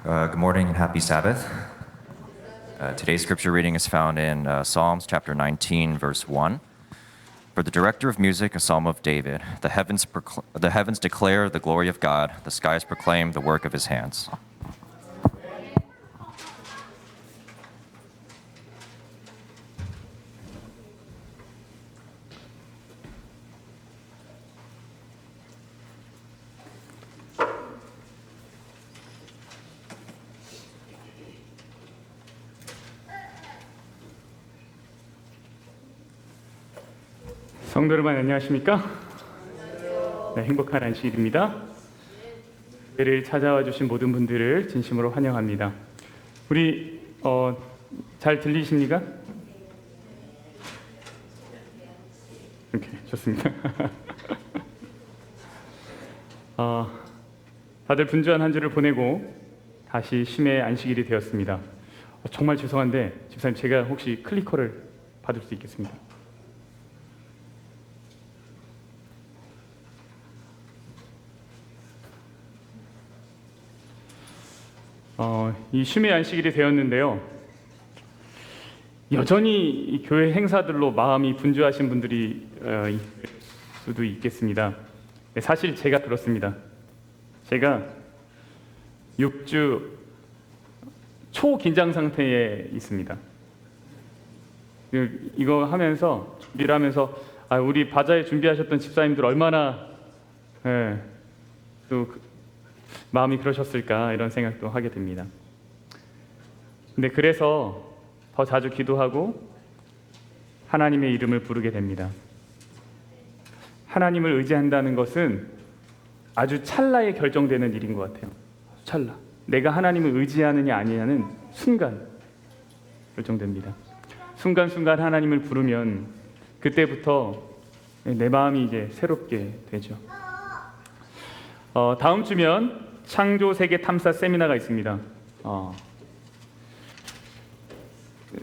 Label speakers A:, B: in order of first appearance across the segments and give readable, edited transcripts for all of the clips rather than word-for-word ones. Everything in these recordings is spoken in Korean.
A: Good morning and happy Sabbath. Today's scripture reading is found in Psalms chapter 19, verse 1. For the director of music, a psalm of David. The heavens declare the glory of God. The skies proclaim the work of his hands.
B: 성도 여러분 안녕하십니까? 네, 행복한 안식일입니다. 예배를 찾아와 주신 모든 분들을 진심으로 환영합니다. 우리 잘 들리십니까? 오케이, 좋습니다. 다들 분주한 한 주를 보내고 다시 쉼의 안식일이 되었습니다. 정말 죄송한데 집사님, 제가 혹시 클리커를 받을 수 있겠습니다. 이 쉼의 안식일이 되었는데요. 여전히 이 교회 행사들로 마음이 분주하신 분들이 있을 수도 있겠습니다. 사실 제가 그렇습니다. 제가 6주 초긴장 상태에 있습니다. 이거 하면서 준비를 하면서 우리 바자회 준비하셨던 집사님들 얼마나 또 마음이 그러셨을까 이런 생각도 하게 됩니다. 근데 그래서 더 자주 기도하고 하나님의 이름을 부르게 됩니다. 하나님을 의지한다는 것은 아주 찰나에 결정되는 일인 것 같아요. 찰나. 내가 하나님을 의지하느냐 아니냐는 순간 결정됩니다. 순간순간 하나님을 부르면 그때부터 내 마음이 이제 새롭게 되죠. 다음 주면 창조 세계 탐사 세미나가 있습니다.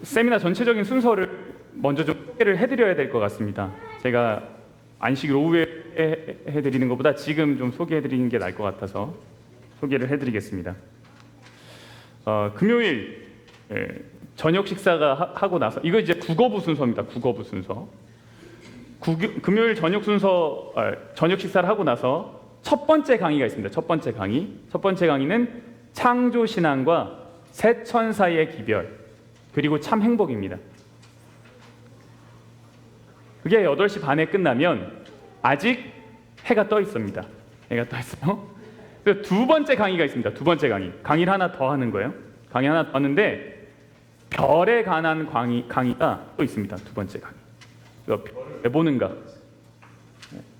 B: 세미나 전체적인 순서를 먼저 좀 소개를 해드려야 될 것 같습니다. 제가 안식일 오후에 해드리는 것보다 지금 좀 소개해드리는 게 나을 것 같아서 소개를 해드리겠습니다. 금요일 저녁 식사가 하고 나서, 이거 이제 국어부 순서입니다. 국어부 순서. 금요일 저녁 식사를 하고 나서 첫 번째 강의가 있습니다. 첫 번째 강의는 창조신앙과 새 천사의 기별, 그리고 참 행복입니다. 그게 8시 반에 끝나면 아직 해가 떠 있습니다. 해가 떠 있어요. 두 번째 강의가 있습니다. 두 번째 강의를 하나 더 하는 거예요. 강의 하나 더 하는데 별에 관한 강의가 또 있습니다. 두 번째 강의. 별을 왜 보는가?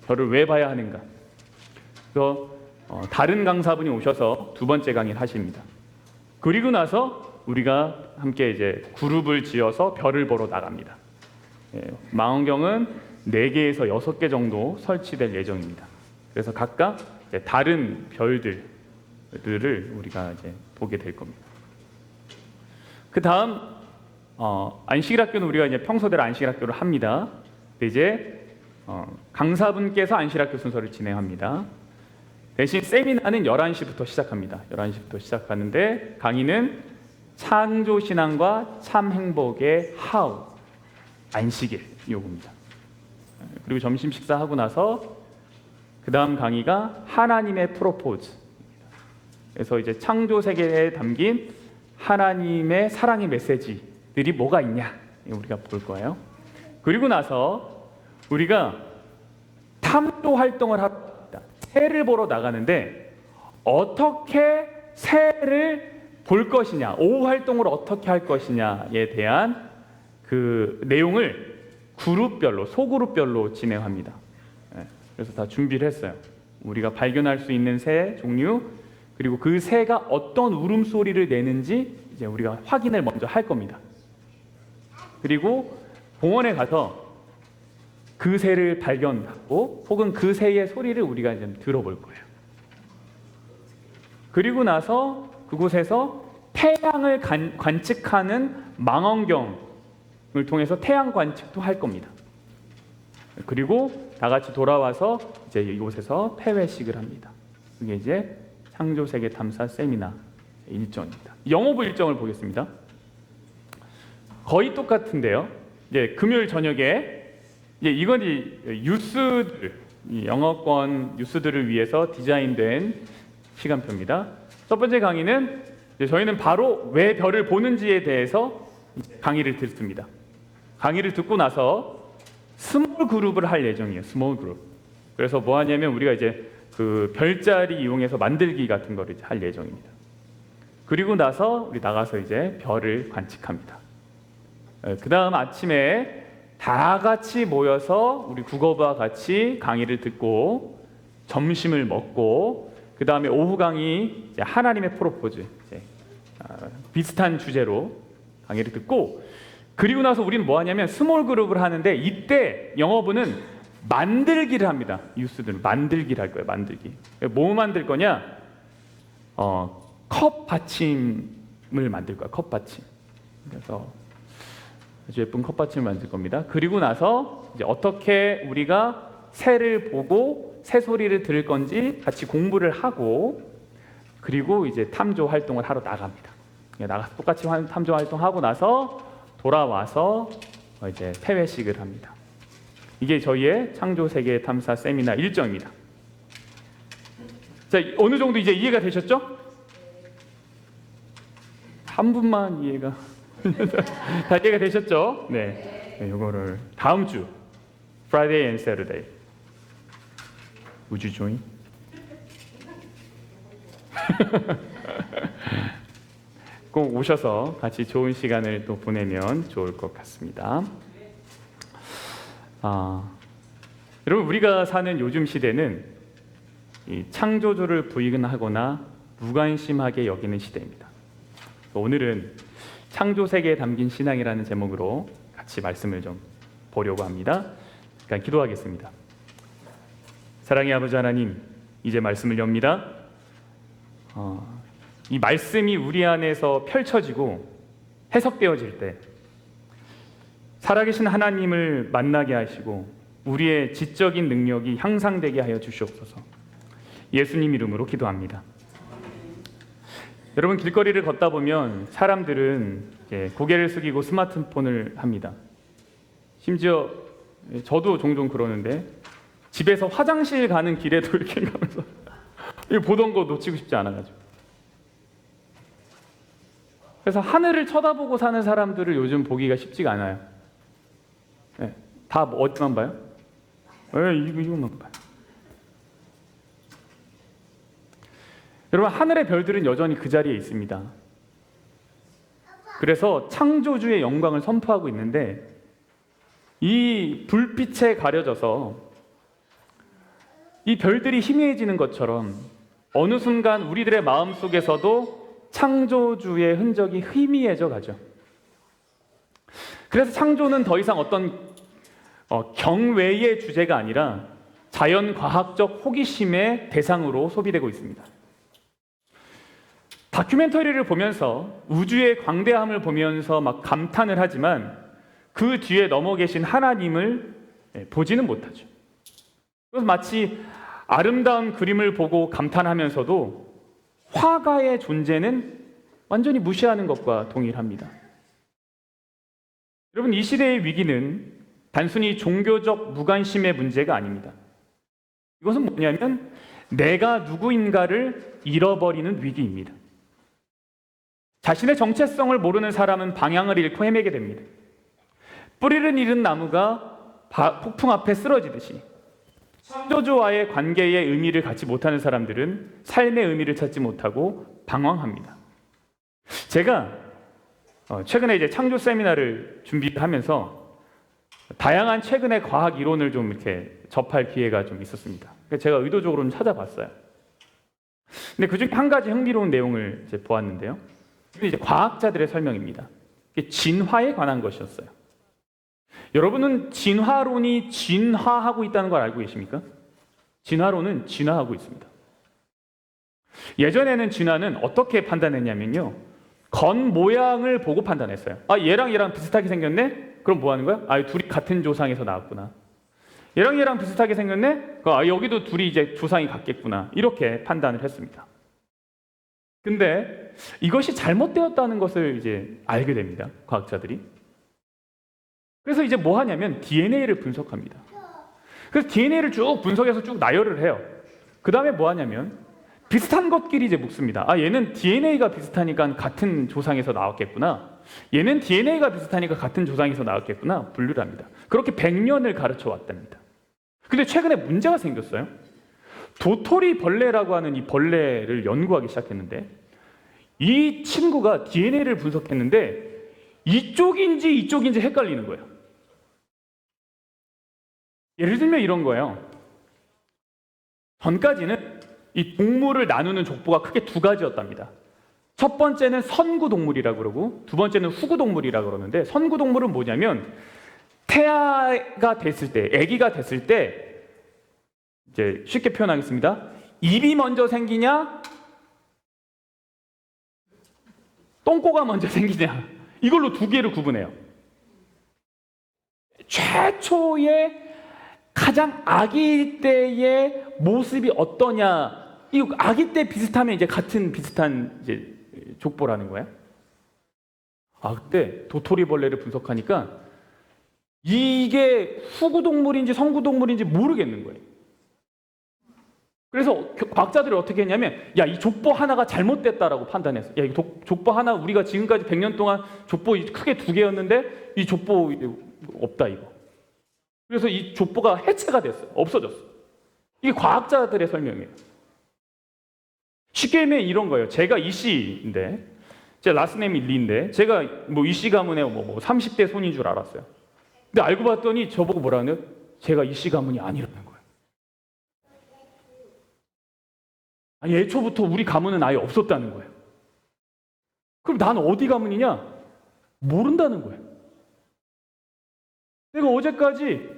B: 별을 왜 봐야 하는가? 그래서 다른 강사분이 오셔서 두 번째 강의를 하십니다. 그리고 나서 우리가 함께 이제 그룹을 지어서 별을 보러 나갑니다. 망원경은 4개에서 6개 정도 설치될 예정입니다. 그래서 각각 이제 다른 별들을 우리가 이제 보게 될 겁니다. 그 다음 안식일 학교는 우리가 이제 평소대로 안식일 학교를 합니다. 이제 강사분께서 안식일 학교 순서를 진행합니다. 대신 세미나는 11시부터 시작합니다. 11시부터 시작하는데 강의는 창조신앙과 참행복의 하우, 안식일 요구입니다. 그리고 점심 식사하고 나서 그 다음 강의가 하나님의 프로포즈입니다. 그래서 이제 창조세계에 담긴 하나님의 사랑의 메시지들이 뭐가 있냐 우리가 볼 거예요. 그리고 나서 우리가 탐도 활동을 합니다. 새를 보러 나가는데 어떻게 새를 볼 것이냐, 오후 활동을 어떻게 할 것이냐에 대한 그 내용을 그룹별로, 소그룹별로 진행합니다. 그래서 다 준비를 했어요. 우리가 발견할 수 있는 새 종류, 그리고 그 새가 어떤 울음소리를 내는지 이제 우리가 확인을 먼저 할 겁니다. 그리고 공원에 가서 그 새를 발견하고 혹은 그 새의 소리를 우리가 이제 들어볼 거예요. 그리고 나서 그곳에서 태양을 관측하는 망원경을 통해서 태양 관측도 할 겁니다. 그리고 다 같이 돌아와서 이제 이곳에서 폐회식을 합니다. 그게 이제 창조세계 탐사 세미나 일정입니다. 영어부 일정을 보겠습니다. 거의 똑같은데요. 이제 금요일 저녁에 이제 이건 뉴스들, 이 영어권 뉴스들을 위해서 디자인된 시간표입니다. 첫 번째 강의는 이제 저희는 바로 왜 별을 보는지에 대해서 강의를 듣습니다. 강의를 듣고 나서 스몰 그룹을 할 예정이에요. 스몰 그룹. 그래서 뭐 하냐면 우리가 이제 그 별자리 이용해서 만들기 같은 거를 할 예정입니다. 그리고 나서 우리 나가서 이제 별을 관측합니다. 그 다음 아침에 다 같이 모여서 우리 국어부와 같이 강의를 듣고 점심을 먹고 그 다음에 오후 강의 이제 하나님의 프로포즈 이제 비슷한 주제로 강의를 듣고 그리고 나서 우리는 뭐 하냐면 스몰 그룹을 하는데 이때 영어부는 만들기를 합니다. 뉴스들은 만들기를 할 거예요. 만들기. 뭐 만들 거냐? 컵 받침을 만들 거야. 컵 받침. 그래서 아주 예쁜 컵 받침을 만들 겁니다. 그리고 나서 이제 어떻게 우리가 새를 보고 새 소리를 들을 건지 같이 공부를 하고 그리고 이제 탐조 활동을 하러 나갑니다. 나가서 똑같이 탐조 활동하고 나서 돌아와서 이제 폐회식을 합니다. 이게 저희의 창조 세계 탐사 세미나 일정입니다. 자, 어느 정도 이제 이해가 되셨죠? 한 분만 이해가 다 이해가 되셨죠? 네, 이거를 다음 주 Friday and Saturday Would you join? 꼭 오셔서 같이 좋은 시간을 또 보내면 좋을 것 같습니다. 여러분 우리가 사는 요즘 시대는 이 창조주를 부인하거나 무관심하게 여기는 시대입니다. 오늘은 창조 세계에 담긴 신앙이라는 제목으로 같이 말씀을 좀 보려고 합니다. 잠깐 기도하겠습니다. 사랑의 아버지 하나님, 이제 말씀을 엽니다. 이 말씀이 우리 안에서 펼쳐지고 해석되어질 때 살아계신 하나님을 만나게 하시고 우리의 지적인 능력이 향상되게 하여 주시옵소서. 예수님 이름으로 기도합니다. 여러분 길거리를 걷다 보면 사람들은 고개를 숙이고 스마트폰을 합니다. 심지어 저도 종종 그러는데 집에서 화장실 가는 길에도 이렇게 가면서 보던 거 놓치고 싶지 않아가지고 그래서 하늘을 쳐다보고 사는 사람들을 요즘 보기가 쉽지가 않아요. 네, 다 어디만 봐요? 이것만 봐요. 여러분 하늘의 별들은 여전히 그 자리에 있습니다. 그래서 창조주의 영광을 선포하고 있는데 이 불빛에 가려져서 이 별들이 희미해지는 것처럼 어느 순간 우리들의 마음속에서도 창조주의 흔적이 희미해져 가죠. 그래서 창조는 더 이상 어떤 경외의 주제가 아니라 자연과학적 호기심의 대상으로 소비되고 있습니다. 다큐멘터리를 보면서 우주의 광대함을 보면서 막 감탄을 하지만 그 뒤에 넘어 계신 하나님을 보지는 못하죠. 그래서 마치 아름다운 그림을 보고 감탄하면서도 화가의 존재는 완전히 무시하는 것과 동일합니다. 여러분 이 시대의 위기는 단순히 종교적 무관심의 문제가 아닙니다. 이것은 뭐냐면 내가 누구인가를 잃어버리는 위기입니다. 자신의 정체성을 모르는 사람은 방향을 잃고 헤매게 됩니다. 뿌리를 잃은 나무가 폭풍 앞에 쓰러지듯이 창조주와의 관계의 의미를 갖지 못하는 사람들은 삶의 의미를 찾지 못하고 방황합니다. 제가 최근에 이제 창조 세미나를 준비를 하면서 다양한 최근의 과학 이론을 좀 이렇게 접할 기회가 좀 있었습니다. 그래서 제가 의도적으로 좀 찾아봤어요. 근데 그중에 한 가지 흥미로운 내용을 이제 보았는데요. 이제 과학자들의 설명입니다. 이게 진화에 관한 것이었어요. 여러분은 진화론이 진화하고 있다는 걸 알고 계십니까? 진화론은 진화하고 있습니다. 예전에는 진화는 어떻게 판단했냐면요. 건 모양을 보고 판단했어요. 얘랑 비슷하게 생겼네? 그럼 뭐 하는 거야? 둘이 같은 조상에서 나왔구나. 얘랑 비슷하게 생겼네? 여기도 둘이 이제 조상이 같겠구나. 이렇게 판단을 했습니다. 근데 이것이 잘못되었다는 것을 이제 알게 됩니다. 과학자들이. 그래서 이제 뭐 하냐면 DNA를 분석합니다. 그래서 DNA를 쭉 분석해서 쭉 나열을 해요. 그 다음에 뭐 하냐면 비슷한 것끼리 이제 묻습니다. 아, 얘는 DNA가 비슷하니까 같은 조상에서 나왔겠구나. 얘는 DNA가 비슷하니까 같은 조상에서 나왔겠구나. 분류를 합니다. 그렇게 100년을 가르쳐 왔답니다. 근데 최근에 문제가 생겼어요. 도토리 벌레라고 하는 이 벌레를 연구하기 시작했는데 이 친구가 DNA를 분석했는데 이쪽인지 헷갈리는 거예요. 예를 들면 이런 거예요. 전까지는 이 동물을 나누는 족보가 크게 두 가지였답니다. 첫 번째는 선구동물이라고 그러고 두 번째는 후구동물이라고 그러는데 선구동물은 뭐냐면 태아가 됐을 때, 아기가 됐을 때 이제 쉽게 표현하겠습니다. 입이 먼저 생기냐 똥꼬가 먼저 생기냐 이걸로 두 개를 구분해요. 최초의 가장 아기 때의 모습이 어떠냐 이 아기 때 비슷하면 이제 비슷한 이제 족보라는 거예요. 아, 그때 도토리벌레를 분석하니까 이게 후구동물인지 성구동물인지 모르겠는 거예요. 그래서 과학자들이 어떻게 했냐면 야, 이 족보 하나가 잘못됐다라고 판단했어. 야, 이 족보 하나 우리가 지금까지 100년 동안 족보 크게 두 개였는데 이 족보 없다 이거. 그래서 이 족보가 해체가 됐어요. 없어졌어. 이게 과학자들의 설명이에요. 쉽게 하면 이런 거예요. 제가 이 씨인데 제 라스네임이 리인데 제가 뭐 이 씨 가문의 뭐 30대 손인 줄 알았어요. 근데 알고 봤더니 저보고 뭐라는 제가 이 씨 가문이 아니라는 거예요. 아니 애초부터 우리 가문은 아예 없었다는 거예요. 그럼 난 어디 가문이냐? 모른다는 거예요. 내가 어제까지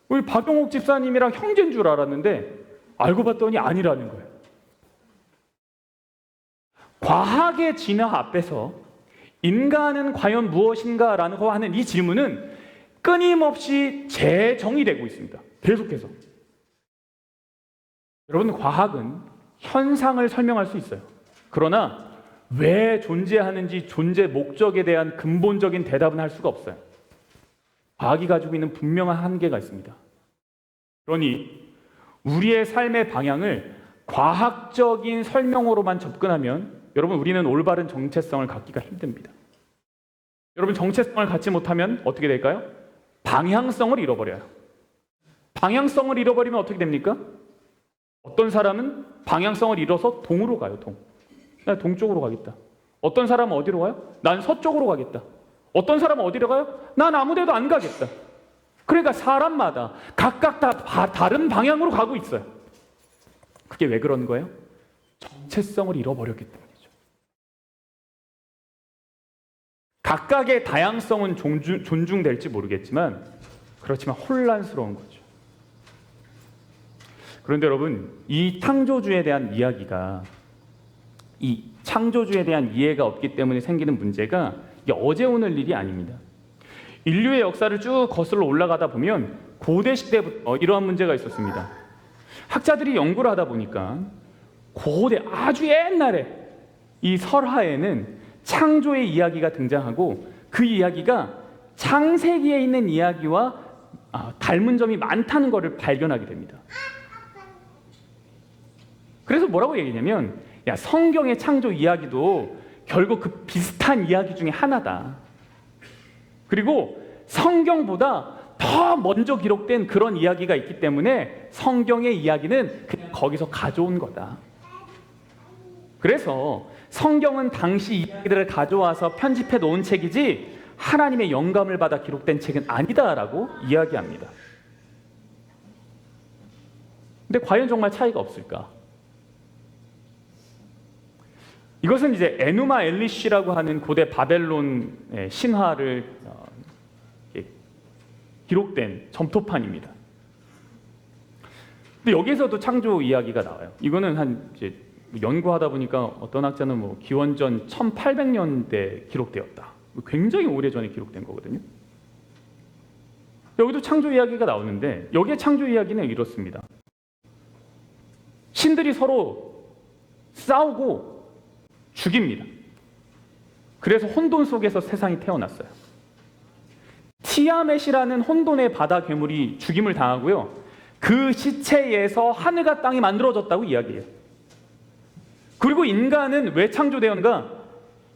B: 우리 박용옥 집사님이랑 형제인 줄 알았는데 알고 봤더니 아니라는 거예요. 과학의 진화 앞에서 인간은 과연 무엇인가라는 거 하는 이 질문은 끊임없이 재정의되고 있습니다. 계속해서. 여러분, 과학은 현상을 설명할 수 있어요. 그러나 왜 존재하는지 존재 목적에 대한 근본적인 대답은 할 수가 없어요. 과학이 가지고 있는 분명한 한계가 있습니다. 그러니 우리의 삶의 방향을 과학적인 설명으로만 접근하면 여러분 우리는 올바른 정체성을 갖기가 힘듭니다. 여러분 정체성을 갖지 못하면 어떻게 될까요? 방향성을 잃어버려요. 방향성을 잃어버리면 어떻게 됩니까? 어떤 사람은 방향성을 잃어서 동으로 가요. 나 동쪽으로 가겠다. 어떤 사람은 어디로 가요? 난 서쪽으로 가겠다. 어떤 사람은 어디로 가요? 난 아무 데도 안 가겠다. 그러니까 사람마다 각각 다 다른 방향으로 가고 있어요. 그게 왜 그런 거예요? 정체성을 잃어버렸기 때문이죠. 각각의 다양성은 존중될지 모르겠지만 그렇지만 혼란스러운 거죠. 그런데 여러분, 이 창조주에 대한 이야기가 이 창조주에 대한 이해가 없기 때문에 생기는 문제가 이게 어제 오늘 일이 아닙니다. 인류의 역사를 쭉 거슬러 올라가다 보면 고대 시대부터 이러한 문제가 있었습니다. 학자들이 연구를 하다 보니까 고대 아주 옛날에 이 설화에는 창조의 이야기가 등장하고 그 이야기가 창세기에 있는 이야기와 닮은 점이 많다는 것을 발견하게 됩니다. 그래서 뭐라고 얘기냐면 야, 성경의 창조 이야기도 결국 그 비슷한 이야기 중에 하나다. 그리고 성경보다 더 먼저 기록된 그런 이야기가 있기 때문에 성경의 이야기는 그냥 거기서 가져온 거다. 그래서 성경은 당시 이야기들을 가져와서 편집해 놓은 책이지 하나님의 영감을 받아 기록된 책은 아니다라고 이야기합니다. 근데 과연 정말 차이가 없을까? 이것은 이제 에누마 엘리시라고 하는 고대 바벨론의 신화를 기록된 점토판입니다. 근데 여기에서도 창조 이야기가 나와요. 이거는 이제 연구하다 보니까 어떤 학자는 뭐 기원전 1800년대 기록되었다. 굉장히 오래전에 기록된 거거든요. 여기도 창조 이야기가 나오는데 여기에 창조 이야기는 이렇습니다. 신들이 서로 싸우고 죽입니다. 그래서 혼돈 속에서 세상이 태어났어요. 티아멧이라는 혼돈의 바다 괴물이 죽임을 당하고요. 그 시체에서 하늘과 땅이 만들어졌다고 이야기해요. 그리고 인간은 왜 창조되었는가?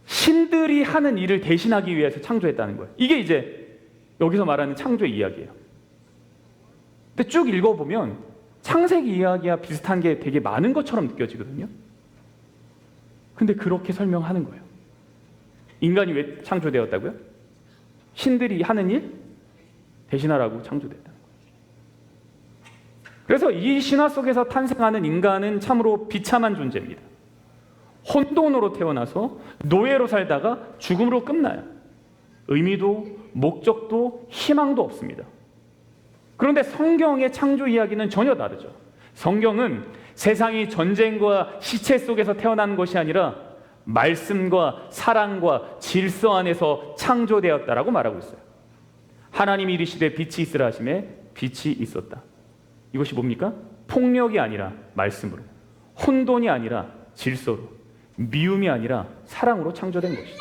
B: 신들이 하는 일을 대신하기 위해서 창조했다는 거예요. 이게 이제 여기서 말하는 창조의 이야기예요. 근데 쭉 읽어보면 창세기 이야기와 비슷한 게 되게 많은 것처럼 느껴지거든요. 근데 그렇게 설명하는 거예요. 인간이 왜 창조되었다고요? 신들이 하는 일 대신하라고 창조됐다는 거예요. 그래서 이 신화 속에서 탄생하는 인간은 참으로 비참한 존재입니다. 혼돈으로 태어나서 노예로 살다가 죽음으로 끝나요. 의미도 목적도 희망도 없습니다. 그런데 성경의 창조 이야기는 전혀 다르죠. 성경은 세상이 전쟁과 시체 속에서 태어난 것이 아니라 말씀과 사랑과 질서 안에서 창조되었다라고 말하고 있어요. 하나님이 이르시되 빛이 있으라 하시매 빛이 있었다. 이것이 뭡니까? 폭력이 아니라 말씀으로, 혼돈이 아니라 질서로, 미움이 아니라 사랑으로 창조된 것이죠.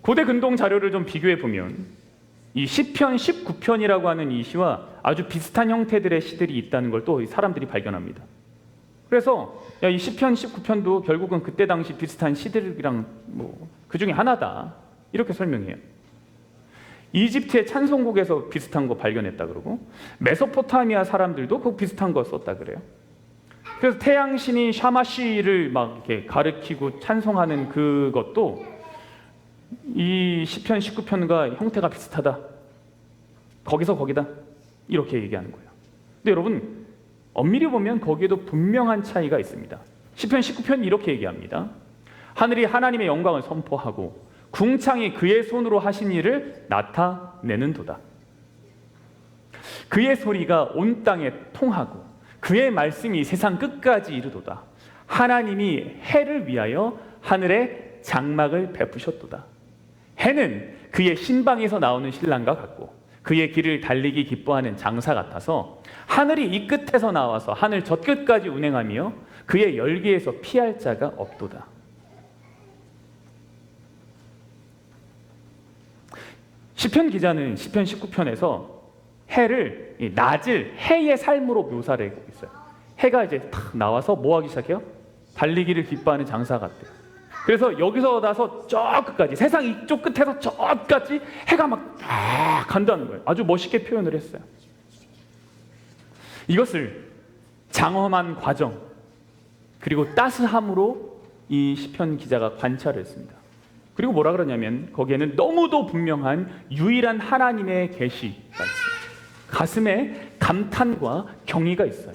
B: 고대 근동 자료를 좀 비교해 보면 이 시편 19편이라고 하는 이 시와 아주 비슷한 형태들의 시들이 있다는 걸 또 사람들이 발견합니다. 그래서 이 시편 19편도 결국은 그때 당시 비슷한 시들이랑 그 중에 하나다 이렇게 설명해요. 이집트의 찬송곡에서 비슷한 거 발견했다 그러고 메소포타미아 사람들도 그 비슷한 거 썼다 그래요. 그래서 태양신이 샤마시를 막 이렇게 가르치고 찬송하는 그것도 이 시편 19편과 형태가 비슷하다. 거기서 거기다. 이렇게 얘기하는 거예요. 근데 여러분 엄밀히 보면 거기에도 분명한 차이가 있습니다. 시편 19편이 이렇게 얘기합니다. 하늘이 하나님의 영광을 선포하고 궁창이 그의 손으로 하신 일을 나타내는 도다. 그의 소리가 온 땅에 통하고 그의 말씀이 세상 끝까지 이르도다. 하나님이 해를 위하여 하늘에 장막을 베푸셨도다. 해는 그의 신방에서 나오는 신랑과 같고 그의 길을 달리기 기뻐하는 장사 같아서 하늘이 이 끝에서 나와서 하늘 저 끝까지 운행하며 그의 열기에서 피할 자가 없도다. 시편 기자는 시편 19편에서 해를 낮을 해의 삶으로 묘사를 하고 있어요. 해가 이제 탁 나와서 뭐 하기 시작해요? 달리기를 기뻐하는 장사 같대요. 그래서 여기서 나서 저 끝까지 세상 이쪽 끝에서 저 끝까지 해가 막 간다는 거예요. 아주 멋있게 표현을 했어요. 이것을 장엄한 과정 그리고 따스함으로 이 시편 기자가 관찰을 했습니다. 그리고 뭐라 그러냐면 거기에는 너무도 분명한 유일한 하나님의 계시가 있어요. 가슴에 감탄과 경의가 있어요.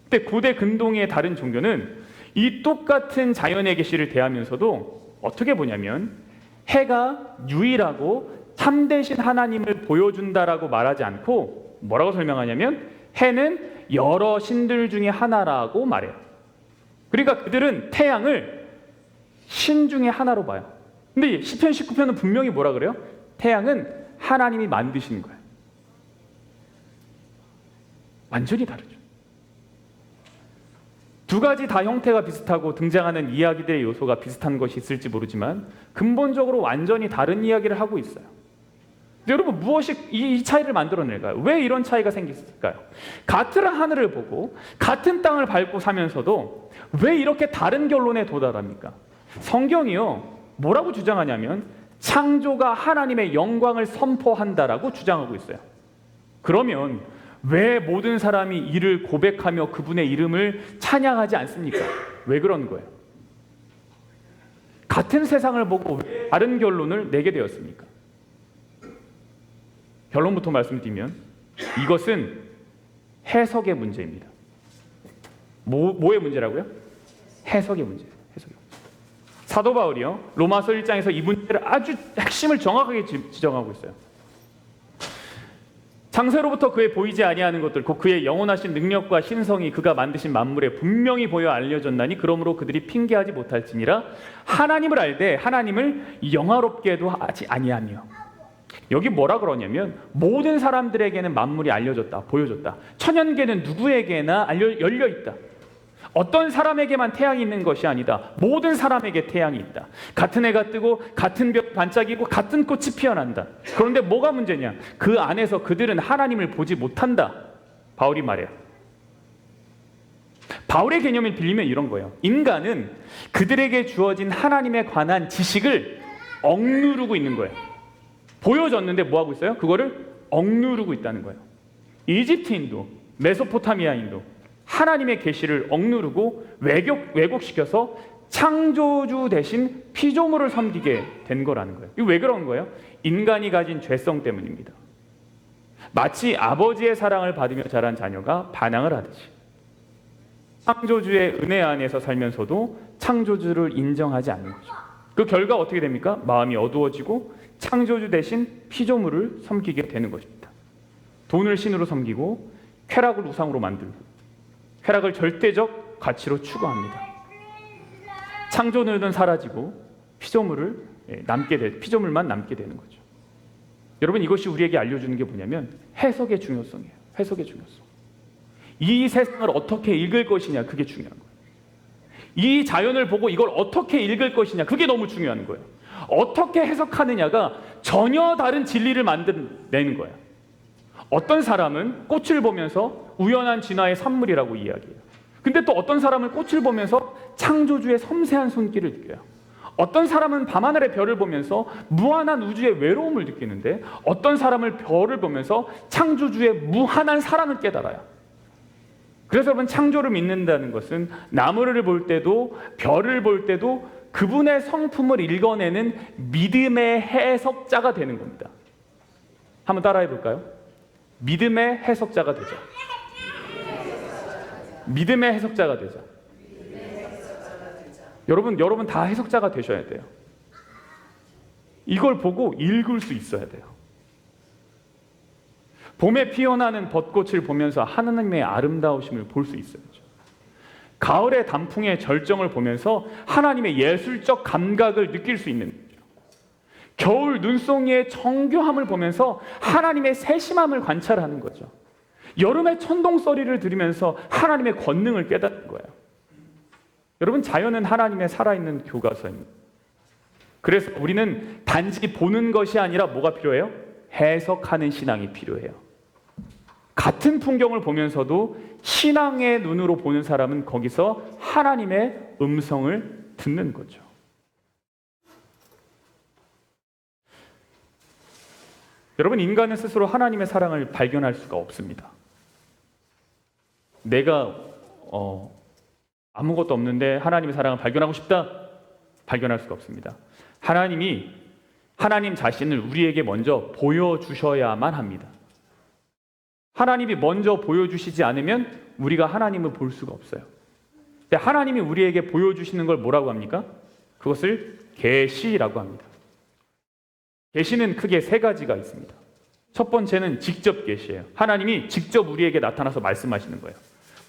B: 근데 고대 근동의 다른 종교는 이 똑같은 자연의 계시를 대하면서도 어떻게 보냐면 해가 유일하고 참되신 하나님을 보여준다라고 말하지 않고 뭐라고 설명하냐면 해는 여러 신들 중에 하나라고 말해요. 그러니까 그들은 태양을 신 중에 하나로 봐요. 근데 시편 19편은 분명히 뭐라 그래요? 태양은 하나님이 만드신 거예요. 완전히 다르죠. 두 가지 다 형태가 비슷하고 등장하는 이야기들의 요소가 비슷한 것이 있을지 모르지만 근본적으로 완전히 다른 이야기를 하고 있어요. 여러분 무엇이 이 차이를 만들어낼까요? 왜 이런 차이가 생겼을까요? 같은 하늘을 보고 같은 땅을 밟고 사면서도 왜 이렇게 다른 결론에 도달합니까? 성경이요 뭐라고 주장하냐면 창조가 하나님의 영광을 선포한다라고 주장하고 있어요. 그러면 왜 모든 사람이 이를 고백하며 그분의 이름을 찬양하지 않습니까? 왜 그런 거예요? 같은 세상을 보고 왜 다른 결론을 내게 되었습니까? 결론부터 말씀드리면 이것은 해석의 문제입니다. 뭐의 문제라고요? 해석의 문제예요. 해석의 문제. 사도 바울이요 로마서 1장에서 이 문제를 아주 핵심을 정확하게 지정하고 있어요. 창세로부터 그의 보이지 아니하는 것들 곧 그의 영원하신 능력과 신성이 그가 만드신 만물에 분명히 보여 알려졌나니 그러므로 그들이 핑계하지 못할지니라. 하나님을 알되 하나님을 영화롭게도 하지 아니하며. 여기 뭐라 그러냐면 모든 사람들에게는 만물이 알려졌다 보여졌다. 천연계는 누구에게나 열려있다. 어떤 사람에게만 태양이 있는 것이 아니다. 모든 사람에게 태양이 있다. 같은 해가 뜨고 같은 별 반짝이고 같은 꽃이 피어난다. 그런데 뭐가 문제냐? 그 안에서 그들은 하나님을 보지 못한다. 바울이 말해요. 바울의 개념을 빌리면 이런 거예요. 인간은 그들에게 주어진 하나님에 관한 지식을 억누르고 있는 거예요. 보여졌는데 뭐 하고 있어요? 그거를 억누르고 있다는 거예요. 이집트인도 메소포타미아인도 하나님의 계시를 억누르고 왜곡시켜서 창조주 대신 피조물을 섬기게 된 거라는 거예요. 이거 왜 그런 거예요? 인간이 가진 죄성 때문입니다. 마치 아버지의 사랑을 받으며 자란 자녀가 반항을 하듯이 창조주의 은혜 안에서 살면서도 창조주를 인정하지 않는 거죠. 그 결과 어떻게 됩니까? 마음이 어두워지고 창조주 대신 피조물을 섬기게 되는 것입니다. 돈을 신으로 섬기고 쾌락을 우상으로 만들고 쾌락을 절대적 가치로 추구합니다. 창조주는 사라지고 피조물만 남게 되는 거죠. 여러분, 이것이 우리에게 알려주는 게 뭐냐면 해석의 중요성이에요. 해석의 중요성. 이 세상을 어떻게 읽을 것이냐, 그게 중요한 거예요. 이 자연을 보고 이걸 어떻게 읽을 것이냐, 그게 너무 중요한 거예요. 어떻게 해석하느냐가 전혀 다른 진리를 만들어내는 거예요. 어떤 사람은 꽃을 보면서 우연한 진화의 산물이라고 이야기해요. 근데 또 어떤 사람은 꽃을 보면서 창조주의 섬세한 손길을 느껴요. 어떤 사람은 밤하늘의 별을 보면서 무한한 우주의 외로움을 느끼는데 어떤 사람은 별을 보면서 창조주의 무한한 사랑을 깨달아요. 그래서 여러분, 창조를 믿는다는 것은 나무를 볼 때도 별을 볼 때도 그분의 성품을 읽어내는 믿음의 해석자가 되는 겁니다. 한번 따라해 볼까요? 믿음의 해석자가 되자. 믿음의 해석자가 되자. 여러분 다 해석자가 되셔야 돼요. 이걸 보고 읽을 수 있어야 돼요. 봄에 피어나는 벚꽃을 보면서 하나님의 아름다우심을 볼 수 있어야죠. 가을의 단풍의 절정을 보면서 하나님의 예술적 감각을 느낄 수 있는 거죠. 겨울 눈송이의 정교함을 보면서 하나님의 세심함을 관찰하는 거죠. 여름의 천둥소리를 들으면서 하나님의 권능을 깨닫는 거예요. 여러분, 자연은 하나님의 살아있는 교과서입니다. 그래서 우리는 단지 보는 것이 아니라 뭐가 필요해요? 해석하는 신앙이 필요해요. 같은 풍경을 보면서도 신앙의 눈으로 보는 사람은 거기서 하나님의 음성을 듣는 거죠. 여러분, 인간은 스스로 하나님의 사랑을 발견할 수가 없습니다. 내가 아무것도 없는데 하나님의 사랑을 발견하고 싶다? 발견할 수가 없습니다. 하나님 자신을 우리에게 먼저 보여주셔야만 합니다. 하나님이 먼저 보여주시지 않으면 우리가 하나님을 볼 수가 없어요. 근데 하나님이 우리에게 보여주시는 걸 뭐라고 합니까? 그것을 계시라고 합니다. 계시는 크게 세 가지가 있습니다. 첫 번째는 직접 계시예요. 하나님이 직접 우리에게 나타나서 말씀하시는 거예요.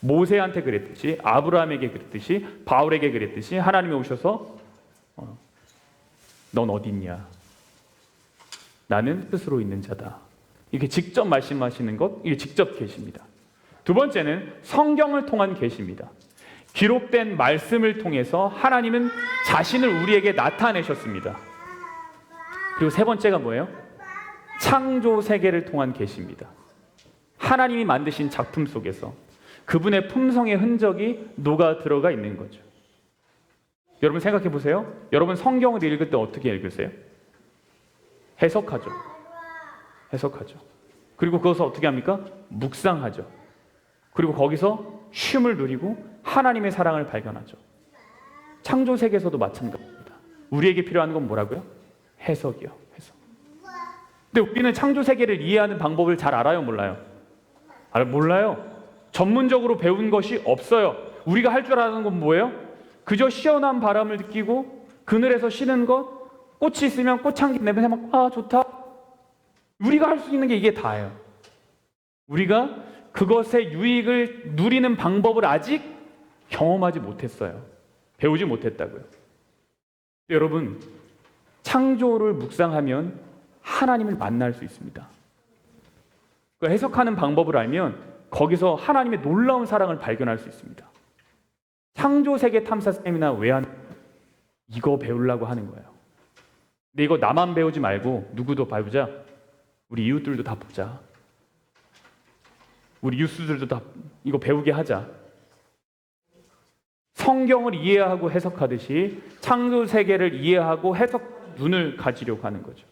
B: 모세한테 그랬듯이, 아브라함에게 그랬듯이, 바울에게 그랬듯이 하나님이 오셔서 넌 어디 있냐? 나는 스스로 있는 자다. 이렇게 직접 말씀하시는 것, 이게 직접 계시입니다. 두 번째는 성경을 통한 계시입니다. 기록된 말씀을 통해서 하나님은 자신을 우리에게 나타내셨습니다. 그리고 세 번째가 뭐예요? 창조 세계를 통한 계시입니다. 하나님이 만드신 작품 속에서 그분의 품성의 흔적이 녹아 들어가 있는 거죠. 여러분 생각해 보세요. 여러분 성경을 읽을 때 어떻게 읽으세요? 해석하죠. 그리고 그것을 어떻게 합니까? 묵상하죠. 그리고 거기서 쉼을 누리고 하나님의 사랑을 발견하죠. 창조 세계에서도 마찬가지입니다. 우리에게 필요한 건 뭐라고요? 해석이요. 해석. 근데 우리는 창조 세계를 이해하는 방법을 잘 알아요, 몰라요? 몰라요. 전문적으로 배운 것이 없어요. 우리가 할 줄 아는 건 뭐예요? 그저 시원한 바람을 느끼고 그늘에서 쉬는 것, 꽃이 있으면 꽃향기 냄새 맡고 좋다. 우리가 할 수 있는 게 이게 다예요. 우리가 그것의 유익을 누리는 방법을 아직 경험하지 못했어요. 배우지 못했다고요. 여러분, 창조를 묵상하면 하나님을 만날 수 있습니다. 그 해석하는 방법을 알면 거기서 하나님의 놀라운 사랑을 발견할 수 있습니다. 창조세계 탐사 세미나 왜 하는 거예요? 이거 배우려고 하는 거예요. 근데 이거 나만 배우지 말고 누구도 배우자. 우리 이웃들도 다 보자. 우리 이웃들도 다 이거 배우게 하자. 성경을 이해하고 해석하듯이 창조세계를 이해하고 해석 눈을 가지려고 하는 거죠.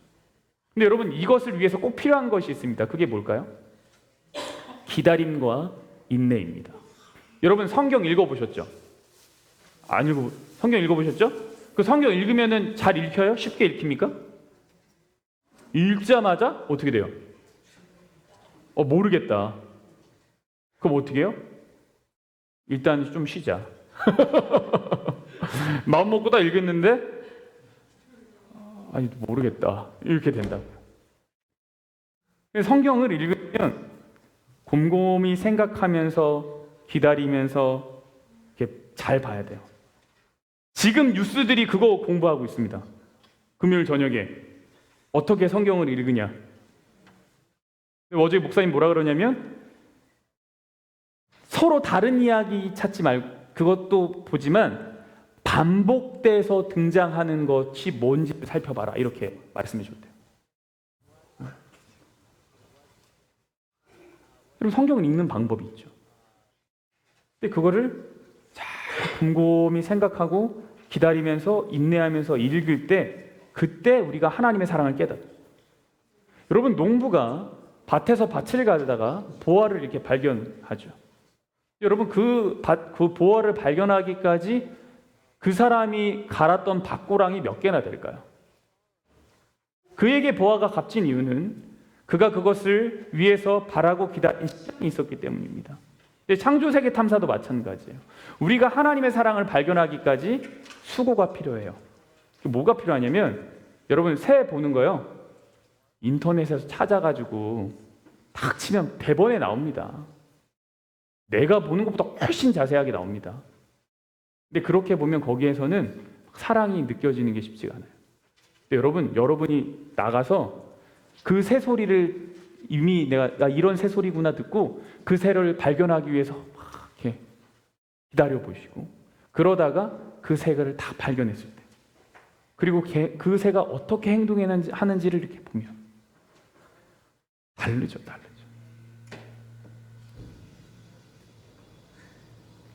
B: 근데 여러분, 이것을 위해서 꼭 필요한 것이 있습니다. 그게 뭘까요? 기다림과 인내입니다. 여러분, 성경 읽어보셨죠? 성경 읽어보셨죠? 그 성경 읽으면은 잘 읽혀요? 쉽게 읽힙니까? 읽자마자 어떻게 돼요? 모르겠다. 그럼 어떻게 해요? 일단 좀 쉬자. 마음 먹고 다 읽었는데 아니 모르겠다. 이렇게 된다고요. 성경을 읽으면 곰곰이 생각하면서 기다리면서 이렇게 잘 봐야 돼요. 지금 뉴스들이 그거 공부하고 있습니다. 금요일 저녁에 어떻게 성경을 읽으냐. 어제 목사님 뭐라 그러냐면 서로 다른 이야기 찾지 말고 그것도 보지만 반복돼서 등장하는 것이 뭔지 살펴봐라. 이렇게 말씀해 줬대요. 그럼 성경을 읽는 방법이 있죠. 근데 그거를 잘 곰곰이 생각하고 기다리면서 인내하면서 읽을 때 그때 우리가 하나님의 사랑을 깨닫아요. 여러분, 농부가 밭에서 밭을 가다가 보화를 이렇게 발견하죠. 여러분, 그 보화를 발견하기까지 그 사람이 갈았던 밭고랑이 몇 개나 될까요? 그에게 보화가 값진 이유는 그가 그것을 위해서 바라고 기다린 시간이 있었기 때문입니다. 창조세계 탐사도 마찬가지예요. 우리가 하나님의 사랑을 발견하기까지 수고가 필요해요. 뭐가 필요하냐면 여러분, 새 보는 거요. 인터넷에서 찾아가지고 딱 치면 대번에 나옵니다. 내가 보는 것보다 훨씬 자세하게 나옵니다. 근데 그렇게 보면 거기에서는 사랑이 느껴지는 게 쉽지가 않아요. 근데 여러분이 나가서 그 새소리를 이미 나 이런 새소리구나 듣고 그 새를 발견하기 위해서 막 이렇게 기다려 보시고 그러다가 그 새를 다 발견했을 때 그리고 그 새가 어떻게 행동하는지를 이렇게 보면 다르죠.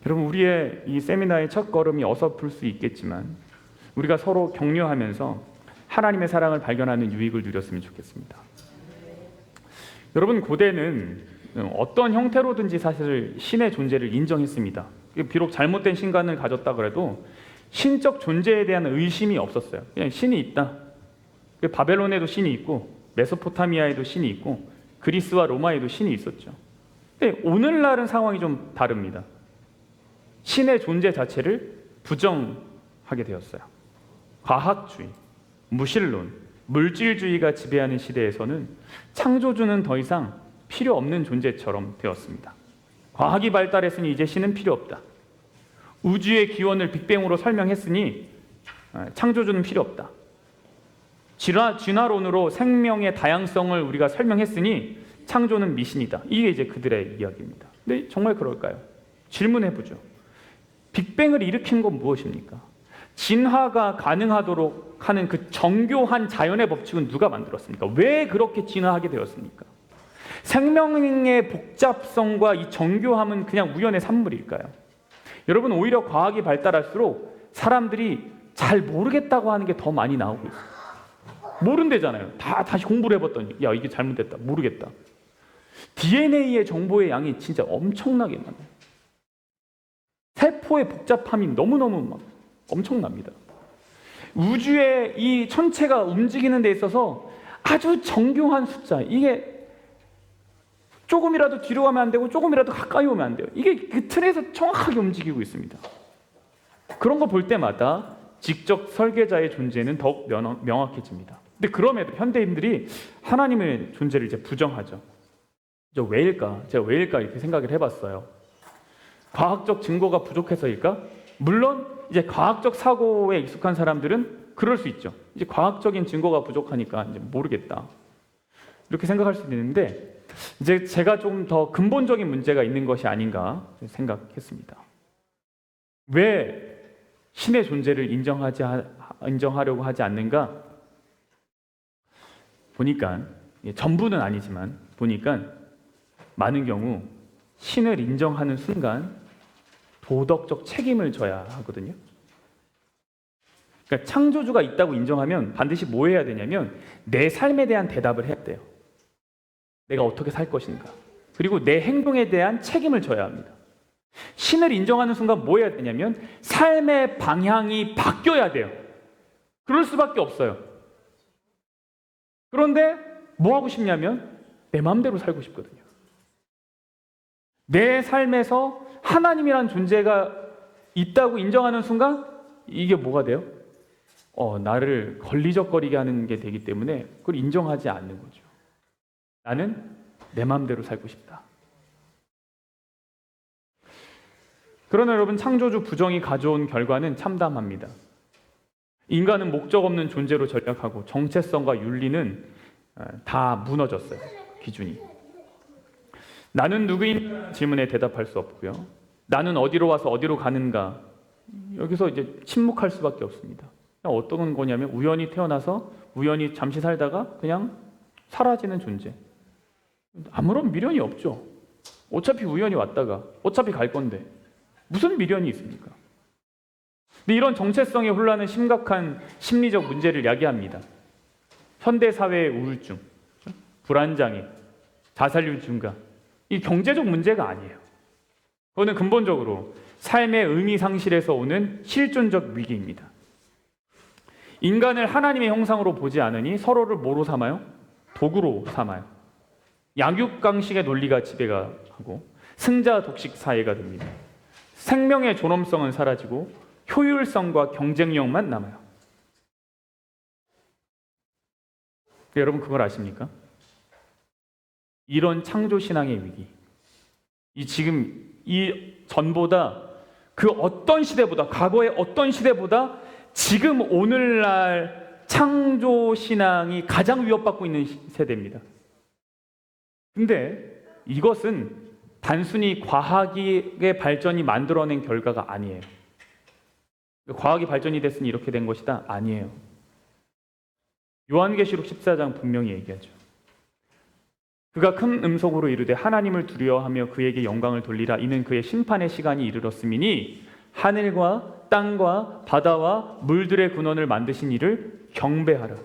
B: 여러분, 우리의 이 세미나의 첫 걸음이 어설플 수 있겠지만 우리가 서로 격려하면서 하나님의 사랑을 발견하는 유익을 누렸으면 좋겠습니다. 여러분, 고대는 어떤 형태로든지 사실 신의 존재를 인정했습니다. 비록 잘못된 신관을 가졌다 그래도 신적 존재에 대한 의심이 없었어요. 그냥 신이 있다. 바벨론에도 신이 있고 메소포타미아에도 신이 있고 그리스와 로마에도 신이 있었죠. 근데 오늘날은 상황이 좀 다릅니다. 신의 존재 자체를 부정하게 되었어요. 과학주의, 무신론, 물질주의가 지배하는 시대에서는 창조주는 더 이상 필요 없는 존재처럼 되었습니다. 과학이 발달했으니 이제 신은 필요 없다. 우주의 기원을 빅뱅으로 설명했으니 창조주는 필요 없다. 진화론으로 생명의 다양성을 우리가 설명했으니 창조는 미신이다. 이게 이제 그들의 이야기입니다. 근데 정말 그럴까요? 질문해보죠. 빅뱅을 일으킨 건 무엇입니까? 진화가 가능하도록 하는 그 정교한 자연의 법칙은 누가 만들었습니까? 왜 그렇게 진화하게 되었습니까? 생명의 복잡성과 이 정교함은 그냥 우연의 산물일까요? 여러분, 오히려 과학이 발달할수록 사람들이 잘 모르겠다고 하는 게 더 많이 나오고 있어요. 모른대잖아요. 다시 공부를 해봤더니 야, 이게 잘못됐다. 모르겠다. DNA의 정보의 양이 진짜 엄청나게 많아요. 세포의 복잡함이 너무너무 막 엄청납니다. 우주의 이 천체가 움직이는 데 있어서 아주 정교한 숫자, 이게 조금이라도 뒤로 가면 안 되고 조금이라도 가까이 오면 안 돼요. 이게 그 틀에서 정확하게 움직이고 있습니다. 그런 거 볼 때마다 직접 설계자의 존재는 더욱 명확해집니다. 근데 그럼에도 현대인들이 하나님의 존재를 이제 부정하죠. 왜일까? 제가 왜일까 이렇게 생각을 해봤어요. 과학적 증거가 부족해서일까? 물론 이제 과학적 사고에 익숙한 사람들은 그럴 수 있죠. 이제 과학적인 증거가 부족하니까 이제 모르겠다. 이렇게 생각할 수 있는데 이제 제가 좀 더 근본적인 문제가 있는 것이 아닌가 생각했습니다. 왜 신의 존재를 인정하려고 하지 않는가? 보니까 전부는 아니지만 보니까 많은 경우 신을 인정하는 순간 도덕적 책임을 져야 하거든요. 그러니까 창조주가 있다고 인정하면 반드시 뭐 해야 되냐면 내 삶에 대한 대답을 해야 돼요. 내가 어떻게 살 것인가. 그리고 내 행동에 대한 책임을 져야 합니다. 신을 인정하는 순간 뭐 해야 되냐면 삶의 방향이 바뀌어야 돼요. 그럴 수밖에 없어요. 그런데 뭐 하고 싶냐면 내 마음대로 살고 싶거든요. 내 삶에서 하나님이란 존재가 있다고 인정하는 순간 이게 뭐가 돼요? 나를 걸리적거리게 하는 게 되기 때문에 그걸 인정하지 않는 거죠. 나는 내 마음대로 살고 싶다. 그러나 여러분, 창조주 부정이 가져온 결과는 참담합니다. 인간은 목적 없는 존재로 전락하고 정체성과 윤리는 다 무너졌어요. 기준이. 나는 누구인 질문에 대답할 수 없고요. 나는 어디로 와서 어디로 가는가? 여기서 이제 침묵할 수밖에 없습니다. 어떤 거냐면 우연히 태어나서 우연히 잠시 살다가 그냥 사라지는 존재. 아무런 미련이 없죠. 어차피 우연히 왔다가 어차피 갈 건데 무슨 미련이 있습니까? 근데 이런 정체성의 혼란은 심각한 심리적 문제를 야기합니다. 현대사회의 우울증, 불안장애, 자살률 증가, 이 경제적 문제가 아니에요. 그거는 근본적으로 삶의 의미 상실에서 오는 실존적 위기입니다. 인간을 하나님의 형상으로 보지 않으니 서로를 뭐로 삼아요? 도구로 삼아요. 약육강식의 논리가 지배가 하고 승자 독식 사회가 됩니다. 생명의 존엄성은 사라지고 효율성과 경쟁력만 남아요. 여러분 그걸 아십니까? 이런 창조신앙의 위기, 이 전보다 그 어떤 시대보다, 과거의 어떤 시대보다 지금 오늘날 창조신앙이 가장 위협받고 있는 세대입니다. 근데 이것은 단순히 과학의 발전이 만들어낸 결과가 아니에요. 과학이 발전이 됐으니 이렇게 된 것이다? 아니에요. 요한계시록 14장 분명히 얘기하죠. 그가 큰 음성으로 이르되 하나님을 두려워하며 그에게 영광을 돌리라. 이는 그의 심판의 시간이 이르렀음이니 하늘과 땅과 바다와 물들의 근원을 만드신 이를 경배하라.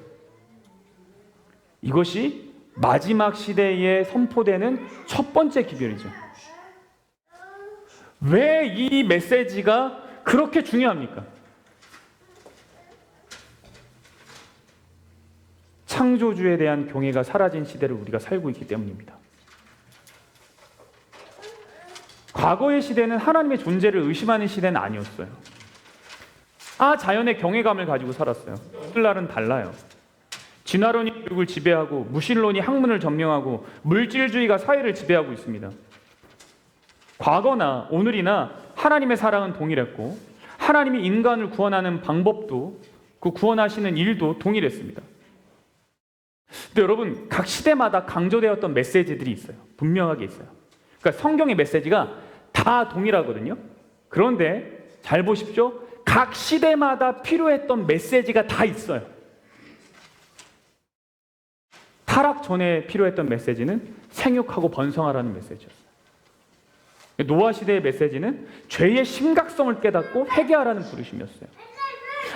B: 이것이 마지막 시대에 선포되는 첫 번째 기별이죠. 왜 이 메시지가 그렇게 중요합니까? 창조주에 대한 경외가 사라진 시대를 우리가 살고 있기 때문입니다. 과거의 시대는 하나님의 존재를 의심하는 시대는 아니었어요. 자연의 경외감을 가지고 살았어요. 오늘날은 달라요. 진화론이 교육을 지배하고 무신론이 학문을 점령하고 물질주의가 사회를 지배하고 있습니다. 과거나 오늘이나 하나님의 사랑은 동일했고 하나님이 인간을 구원하는 방법도 그 구원하시는 일도 동일했습니다. 근데 여러분 각 시대마다 강조되었던 메시지들이 있어요. 분명하게 있어요. 그러니까 성경의 메시지가 다 동일하거든요. 그런데 잘 보십시오. 각 시대마다 필요했던 메시지가 다 있어요. 타락 전에 필요했던 메시지는 생육하고 번성하라는 메시지였어요. 노아 시대의 메시지는 죄의 심각성을 깨닫고 회개하라는 부르심이었어요.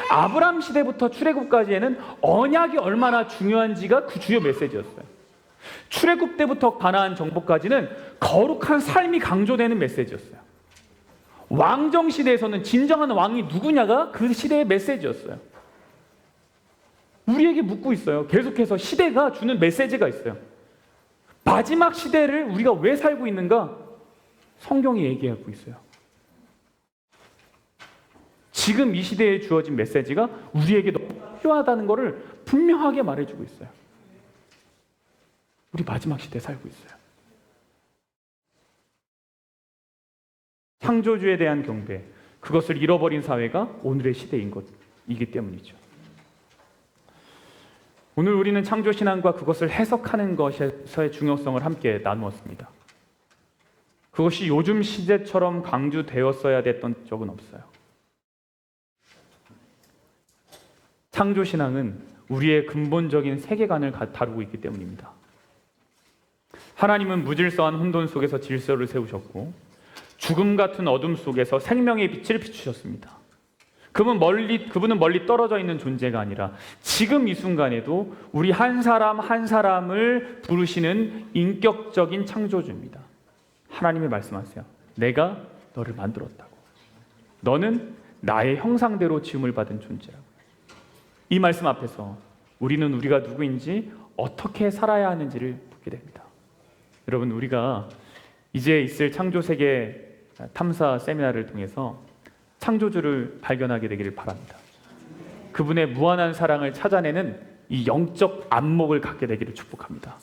B: 아브람 시대부터 출애굽까지에는 언약이 얼마나 중요한지가 그 주요 메시지였어요. 출애굽 때부터 가나안 정복까지는 거룩한 삶이 강조되는 메시지였어요. 왕정 시대에서는 진정한 왕이 누구냐가 그 시대의 메시지였어요. 우리에게 묻고 있어요. 계속해서 시대가 주는 메시지가 있어요. 마지막 시대를 우리가 왜 살고 있는가? 성경이 얘기하고 있어요. 지금 이 시대에 주어진 메시지가 우리에게 너무 필요하다는 것을 분명하게 말해주고 있어요. 우리 마지막 시대에 살고 있어요. 창조주에 대한 경배, 그것을 잃어버린 사회가 오늘의 시대인 것이기 때문이죠. 오늘 우리는 창조신앙과 그것을 해석하는 것에서의 중요성을 함께 나누었습니다. 그것이 요즘 시대처럼 강조되었어야 됐던 적은 없어요. 창조신앙은 우리의 근본적인 세계관을 다루고 있기 때문입니다. 하나님은 무질서한 혼돈 속에서 질서를 세우셨고 죽음 같은 어둠 속에서 생명의 빛을 비추셨습니다. 그분은 멀리 떨어져 있는 존재가 아니라 지금 이 순간에도 우리 한 사람 한 사람을 부르시는 인격적인 창조주입니다. 하나님이 말씀하세요. 내가 너를 만들었다고. 너는 나의 형상대로 지음을 받은 존재라고. 이 말씀 앞에서 우리는 우리가 누구인지 어떻게 살아야 하는지를 묻게 됩니다. 여러분, 우리가 이제 있을 창조세계 탐사 세미나를 통해서 창조주를 발견하게 되기를 바랍니다. 그분의 무한한 사랑을 찾아내는 이 영적 안목을 갖게 되기를 축복합니다.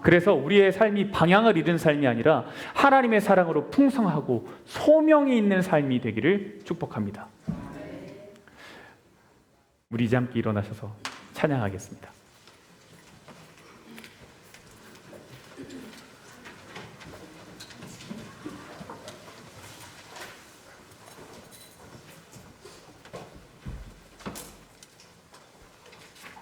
B: 그래서 우리의 삶이 방향을 잃은 삶이 아니라 하나님의 사랑으로 풍성하고 소명이 있는 삶이 되기를 축복합니다. 우리 이제 함께 일어나셔서 찬양하겠습니다.